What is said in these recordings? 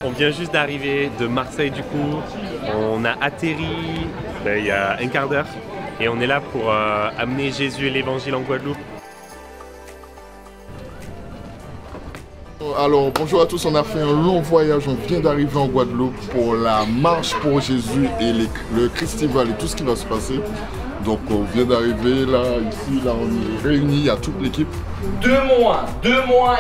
On vient juste d'arriver de Marseille du coup, on a atterri il y a un quart d'heure et on est là pour amener Jésus et l'évangile en Guadeloupe. Alors bonjour à tous, on a fait un long voyage, on vient d'arriver en Guadeloupe pour la marche pour Jésus et le Christival et tout ce qui va se passer. Donc on vient d'arriver là, ici, là on est réunis, il y a toute l'équipe. 2 mois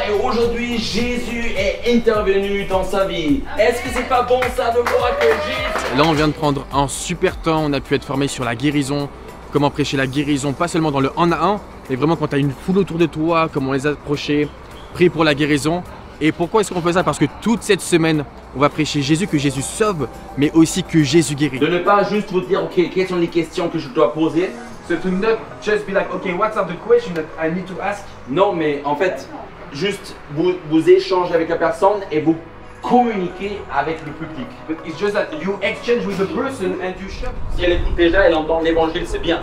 et aujourd'hui Jésus est intervenu dans sa vie. Est-ce que c'est pas bon ça de voir que Jésus... Là on vient de prendre un super temps, on a pu être formé sur la guérison, comment prêcher la guérison, pas seulement dans le 1 à 1, mais vraiment quand tu as une foule autour de toi, comment les approcher, prier pour la guérison. Et pourquoi est-ce qu'on fait ça? Parce que toute cette semaine, on va prêcher Jésus, que Jésus sauve, mais aussi que Jésus guérit. De ne pas juste vous dire, ok, quelles sont les questions que je dois poser. So to not just be like, okay, what are the questions that I need to ask? Non, mais en fait, juste vous échangez avec la personne et vous communiquez avec le public. But it's just that you exchange with the person and you share. Si elle écoute déjà, elle entend l'évangile, c'est bien.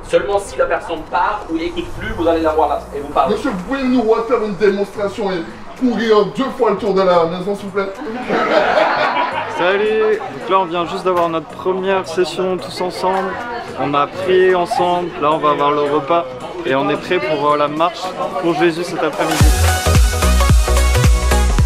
Seulement si la personne part ou n'écoute plus, vous allez la voir là et vous parlez. Monsieur, vous pouvez nous refaire une démonstration et courir 2 fois le tour de la maison s'il vous plaît? Salut! Donc là on vient juste d'avoir notre première session tous ensemble. On a prié ensemble, là on va avoir le repas et on est prêt pour la marche pour Jésus cet après-midi.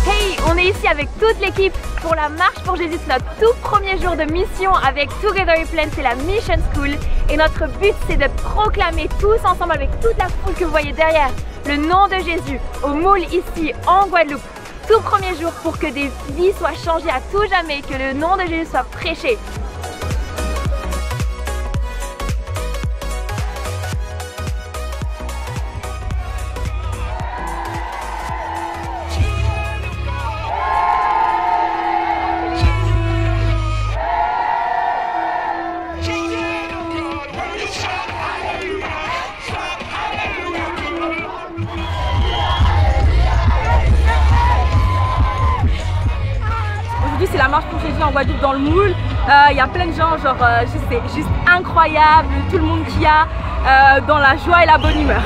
Hey, on est ici avec toute l'équipe pour la marche pour Jésus, notre tout premier jour de mission avec Together We Plan, c'est la Mission School. Et notre but c'est de proclamer tous ensemble avec toute la foule que vous voyez derrière le nom de Jésus au moule ici en Guadeloupe. Tout premier jour pour que des vies soient changées à tout jamais, que le nom de Jésus soit prêché. C'est la marche pour Jésus en Guadeloupe dans le moule. Il y a plein de gens, genre c'est juste incroyable, tout le monde qui a dans la joie et la bonne humeur.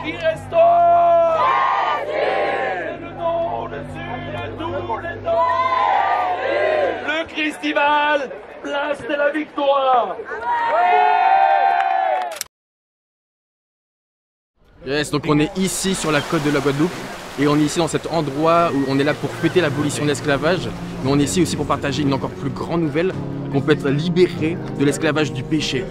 Qui restaure, c'est le nom dessus de tous les noms. Le Christival, place de la victoire. Yes, donc on est ici sur la côte de la Guadeloupe et on est ici dans cet endroit où on est là pour fêter l'abolition de l'esclavage, mais on est ici aussi pour partager une encore plus grande nouvelle, qu'on peut être libéré de l'esclavage du péché,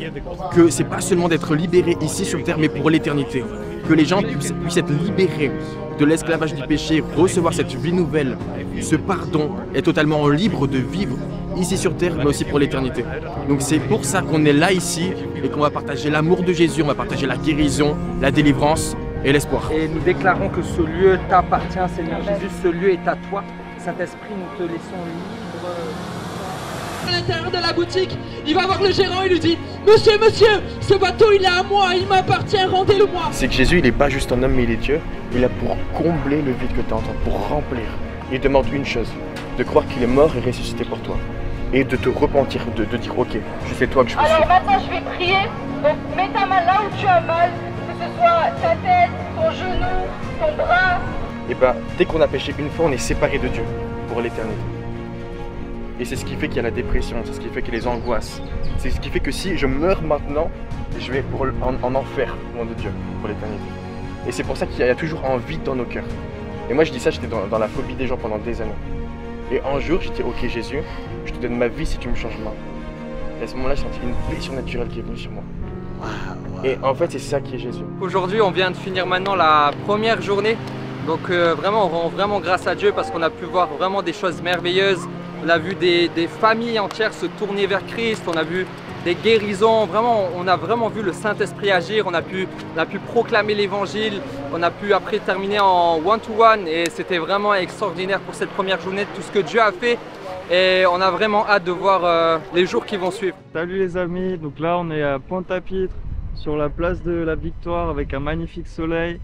que c'est pas seulement d'être libéré ici sur terre mais pour l'éternité, que les gens puissent être libérés de l'esclavage du péché, recevoir cette vie nouvelle, ce pardon, être totalement libre de vivre ici sur terre mais aussi pour l'éternité. Donc c'est pour ça qu'on est là ici et qu'on va partager l'amour de Jésus, on va partager la guérison, la délivrance et l'espoir. Et nous déclarons que ce lieu t'appartient, Seigneur Jésus, ce lieu est à toi. Saint-Esprit, nous te laissons libre. À l'intérieur de la boutique, il va voir le gérant et lui dit: Monsieur, ce bateau il est à moi, il m'appartient, rendez-le-moi. C'est que Jésus il n'est pas juste un homme mais il est Dieu. Il est là pour combler le vide que tu entends, pour remplir. Il demande une chose, de croire qu'il est mort et ressuscité pour toi. Et de te repentir, de dire ok, c'est toi que je veux suivre. Alors maintenant je vais prier, donc mets ta main là où tu as mal, que ce soit ta tête, ton genou, ton bras. Et bah dès qu'on a péché une fois, on est séparé de Dieu pour l'éternité. Et c'est ce qui fait qu'il y a la dépression, c'est ce qui fait qu'il y a les angoisses. C'est ce qui fait que si je meurs maintenant, je vais en enfer, loin de Dieu, pour l'éternité. Et c'est pour ça qu'il y a toujours un vide dans nos cœurs. Et moi je dis ça, j'étais dans la phobie des gens pendant des années. Et un jour, j'ai dit, ok Jésus, je te donne ma vie si tu me changes ma. Et à ce moment-là, j'ai senti une paix surnaturelle qui est venue sur moi. Et en fait, c'est ça qui est Jésus. Aujourd'hui, on vient de finir maintenant la première journée. Donc vraiment, on rend vraiment grâce à Dieu parce qu'on a pu voir vraiment des choses merveilleuses. On a vu des familles entières se tourner vers Christ. On a vu des guérisons. Vraiment, on a vraiment vu le Saint-Esprit agir. On a pu proclamer l'évangile. On a pu après terminer en one-to-one et c'était vraiment extraordinaire pour cette première journée de tout ce que Dieu a fait. Et on a vraiment hâte de voir les jours qui vont suivre. Salut les amis, donc là on est à Pointe-à-Pitre sur la place de la Victoire avec un magnifique soleil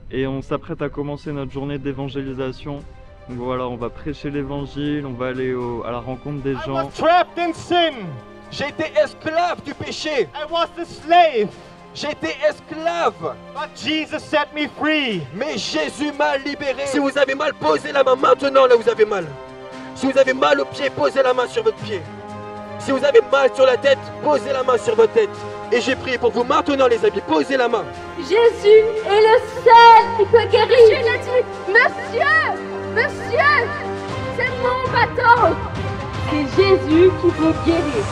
et on s'apprête à commencer notre journée d'évangélisation. Donc voilà, on va prêcher l'évangile, on va aller à la rencontre des gens. Trapped in sin. J'ai été esclave du péché. I was a slave. J'ai été esclave. But Jesus set me free. Mais Jésus m'a libéré. Si vous avez mal, posez la main maintenant là où vous avez mal. Si vous avez mal au pied, posez la main sur votre pied. Si vous avez mal sur la tête, posez la main sur votre tête. Et j'ai prié pour vous maintenant les amis, posez la main. Jésus est le seul qui peut guérir. Monsieur, c'est mon bâton. C'est Jésus qui peut guérir.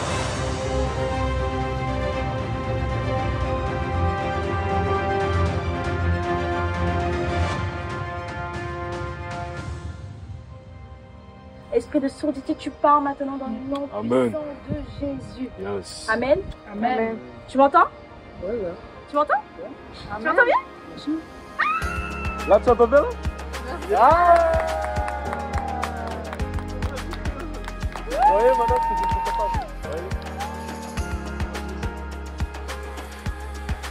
Esprit de sourdité, tu pars maintenant dans le nom puissant de Jésus. Yes. Amen. Amen. Tu m'entends? Oui. Tu m'entends? Tu m'entends bien? Là, tu entends bien? Oui, madame, c'est capable.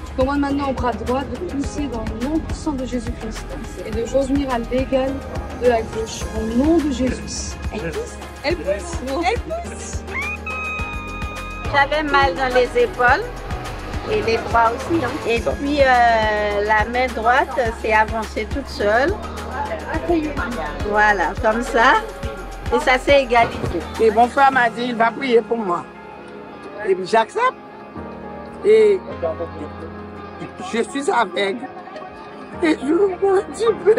Je commande maintenant au bras droit de pousser dans le nom puissant de Jésus-Christ et de revenir à l'égal de la gauche au nom de Jésus. Elle pousse. J'avais mal dans les épaules et les bras aussi. Et puis la main droite s'est avancée toute seule. Voilà, comme ça. Et ça s'est égalisé. Et mon frère m'a dit, il va prier pour moi. Et j'accepte. Et je suis aveugle. Et je vois un petit peu.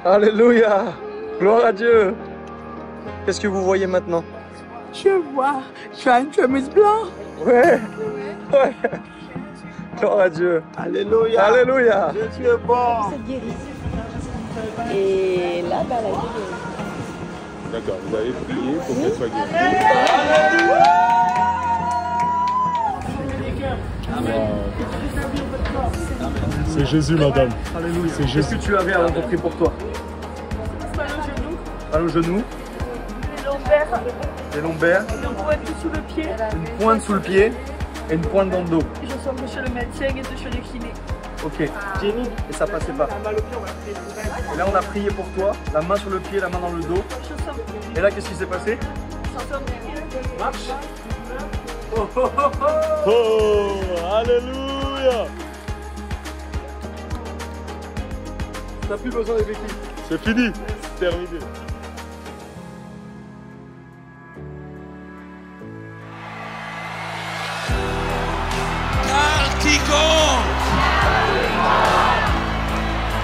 Alléluia! Gloire à Dieu! Qu'est-ce que vous voyez maintenant? Je vois une chemise blanche. Ouais! Gloire à Dieu! Alléluia! Alléluia! Jésus est bon! Et là, bah, la guérie. D'accord, vous avez prié pour qu'elle soit guérie. C'est Jésus, madame. Alléluia. Qu'est-ce que tu avais avant qu'on prie pour toi? Mal au genou. Les lombaires. Une pointe sous le pied. Une pointe sous le pied et une pointe dans le dos. Je sens chez le médecin et chez le kiné. Ok. Et ça passait pas. Et là on a prié pour toi, la main sur le pied, la main dans le dos. Et là qu'est-ce qui s'est passé? Marche. Oh, oh, oh, oh. Oh, alléluia. T'as plus besoin des béquilles. C'est fini, c'est terminé. Car quiconque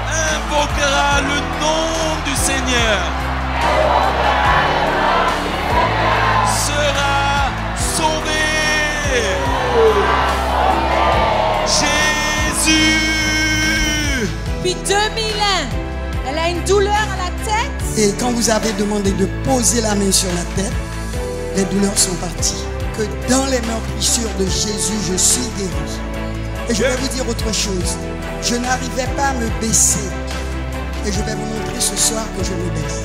invoquera le nom du Seigneur sera sauvé. Jésus. Depuis 2001, elle a une douleur à la tête. Et quand vous avez demandé de poser la main sur la tête, les douleurs sont parties. Que dans les meurtrissures de Jésus, je suis guéri. Et je vais vous dire autre chose. Je n'arrivais pas à me baisser. Et je vais vous montrer ce soir que je me baisse.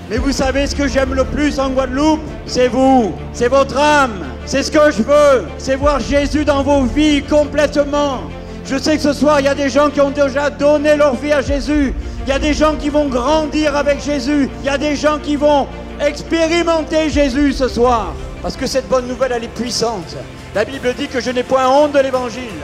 Mais vous savez ce que j'aime le plus en Guadeloupe? C'est vous, c'est votre âme. C'est ce que je veux, c'est voir Jésus dans vos vies complètement. Je sais que ce soir, il y a des gens qui ont déjà donné leur vie à Jésus. Il y a des gens qui vont grandir avec Jésus. Il y a des gens qui vont expérimenter Jésus ce soir. Parce que cette bonne nouvelle, elle est puissante. La Bible dit que je n'ai point honte de l'évangile.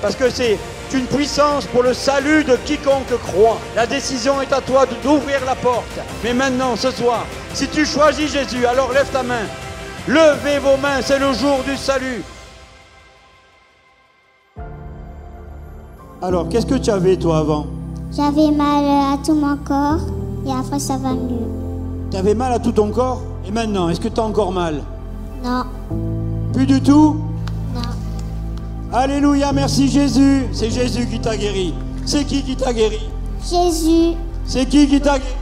Parce que c'est une puissance pour le salut de quiconque croit. La décision est à toi d'ouvrir la porte. Mais maintenant, ce soir, si tu choisis Jésus, alors lève ta main. Levez vos mains, c'est le jour du salut. Alors, qu'est-ce que tu avais toi avant? J'avais mal à tout mon corps et après ça va mieux. Tu avais mal à tout ton corps? Et maintenant, est-ce que tu as encore mal? Non. Plus du tout? Non. Alléluia, merci Jésus. C'est Jésus qui t'a guéri. C'est qui t'a guéri? Jésus. C'est qui t'a guéri?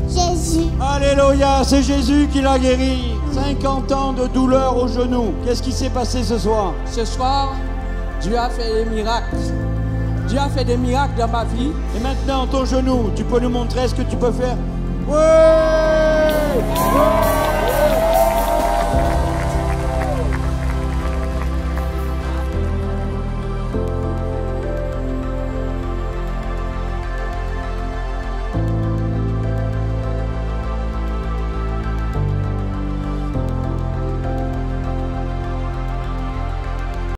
Jésus. Alléluia, c'est Jésus qui l'a guéri. 50 ans de douleur au genou. Qu'est-ce qui s'est passé ce soir? Ce soir, Dieu a fait des miracles. Dieu a fait des miracles dans ma vie. Et maintenant, ton genou, tu peux nous montrer ce que tu peux faire? Ouais!